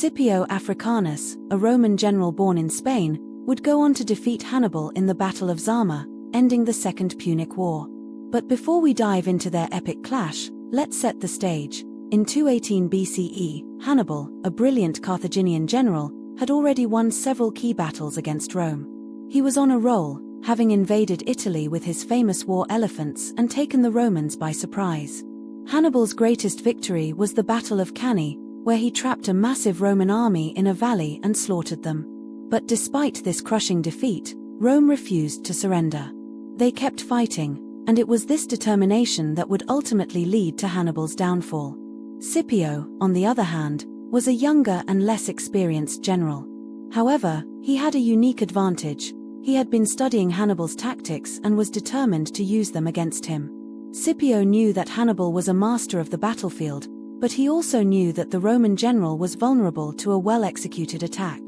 Scipio Africanus, a Roman general born in Spain, would go on to defeat Hannibal in the Battle of Zama, ending the Second Punic War. But before we dive into their epic clash, let's set the stage. In 218 BCE, Hannibal, a brilliant Carthaginian general, had already won several key battles against Rome. He was on a roll, having invaded Italy with his famous war elephants and taken the Romans by surprise. Hannibal's greatest victory was the Battle of Cannae, where he trapped a massive Roman army in a valley and slaughtered them. But despite this crushing defeat, Rome refused to surrender. They kept fighting, and it was this determination that would ultimately lead to Hannibal's downfall. Scipio, on the other hand, was a younger and less experienced general. However, he had a unique advantage. He had been studying Hannibal's tactics and was determined to use them against him. Scipio knew that Hannibal was a master of the battlefield, but he also knew that the Roman general was vulnerable to a well-executed attack.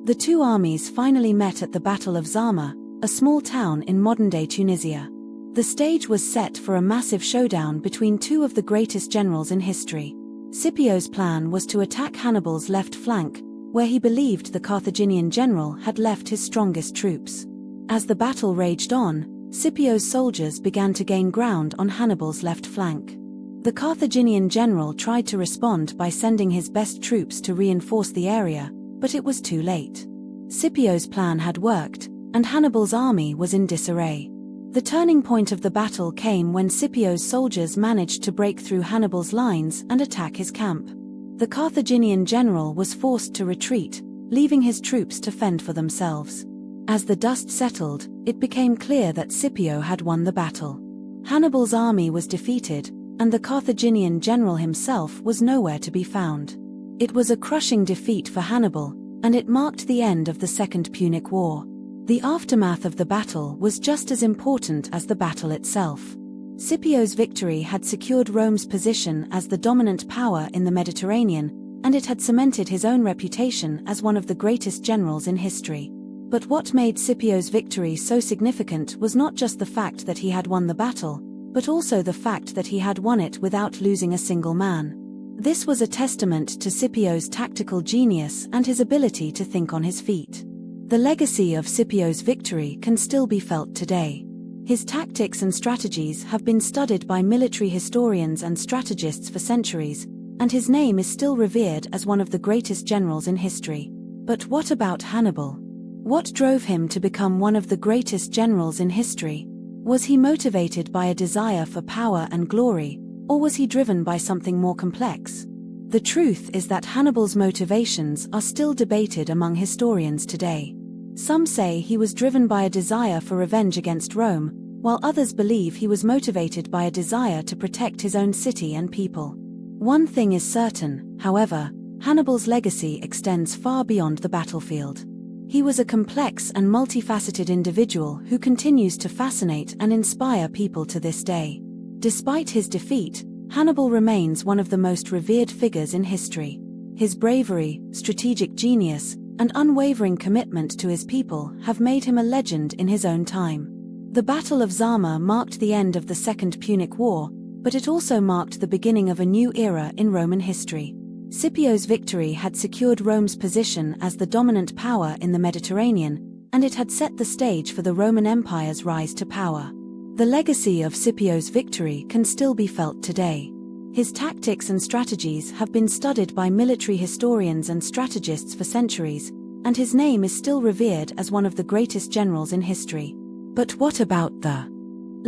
The two armies finally met at the Battle of Zama, a small town in modern-day Tunisia. The stage was set for a massive showdown between two of the greatest generals in history. Scipio's plan was to attack Hannibal's left flank, where he believed the Carthaginian general had left his strongest troops. As the battle raged on, Scipio's soldiers began to gain ground on Hannibal's left flank. The Carthaginian general tried to respond by sending his best troops to reinforce the area, but it was too late. Scipio's plan had worked, and Hannibal's army was in disarray. The turning point of the battle came when Scipio's soldiers managed to break through Hannibal's lines and attack his camp. The Carthaginian general was forced to retreat, leaving his troops to fend for themselves. As the dust settled, it became clear that Scipio had won the battle. Hannibal's army was defeated, and the Carthaginian general himself was nowhere to be found. It was a crushing defeat for Hannibal, and it marked the end of the Second Punic War. The aftermath of the battle was just as important as the battle itself. Scipio's victory had secured Rome's position as the dominant power in the Mediterranean, and it had cemented his own reputation as one of the greatest generals in history. But what made Scipio's victory so significant was not just the fact that he had won the battle, but also the fact that he had won it without losing a single man. This was a testament to Scipio's tactical genius and his ability to think on his feet. The legacy of Scipio's victory can still be felt today. His tactics and strategies have been studied by military historians and strategists for centuries, and his name is still revered as one of the greatest generals in history. But what about Hannibal? What drove him to become one of the greatest generals in history? Was he motivated by a desire for power and glory, or was he driven by something more complex? The truth is that Hannibal's motivations are still debated among historians today. Some say he was driven by a desire for revenge against Rome, while others believe he was motivated by a desire to protect his own city and people. One thing is certain, however, Hannibal's legacy extends far beyond the battlefield. He was a complex and multifaceted individual who continues to fascinate and inspire people to this day. Despite his defeat, Hannibal remains one of the most revered figures in history. His bravery, strategic genius, and unwavering commitment to his people have made him a legend in his own time. The Battle of Zama marked the end of the Second Punic War, but it also marked the beginning of a new era in Roman history. Scipio's victory had secured Rome's position as the dominant power in the Mediterranean, and it had set the stage for the Roman Empire's rise to power. The legacy of Scipio's victory can still be felt today. His tactics and strategies have been studied by military historians and strategists for centuries, and his name is still revered as one of the greatest generals in history. But what about the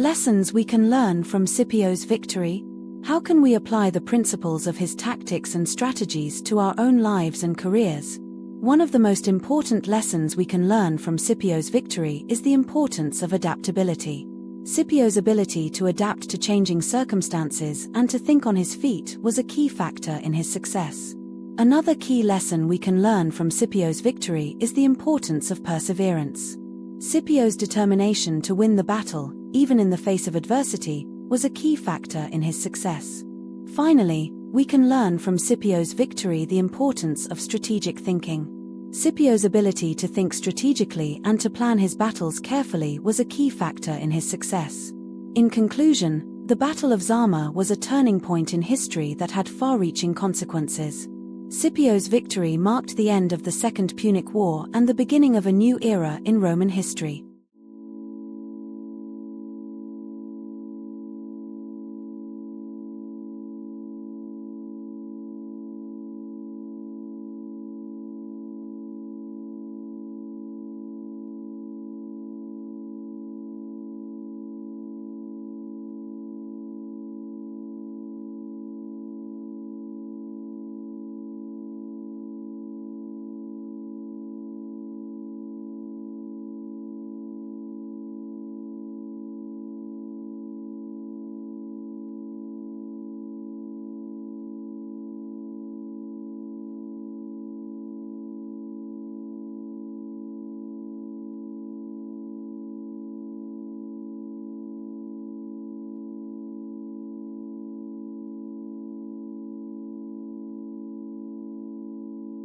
lessons we can learn from Scipio's victory? How can we apply the principles of his tactics and strategies to our own lives and careers? One of the most important lessons we can learn from Scipio's victory is the importance of adaptability. Scipio's ability to adapt to changing circumstances and to think on his feet was a key factor in his success. Another key lesson we can learn from Scipio's victory is the importance of perseverance. Scipio's determination to win the battle, even in the face of adversity, was a key factor in his success. Finally, we can learn from Scipio's victory the importance of strategic thinking. Scipio's ability to think strategically and to plan his battles carefully was a key factor in his success. In conclusion, the Battle of Zama was a turning point in history that had far-reaching consequences. Scipio's victory marked the end of the Second Punic War and the beginning of a new era in Roman history.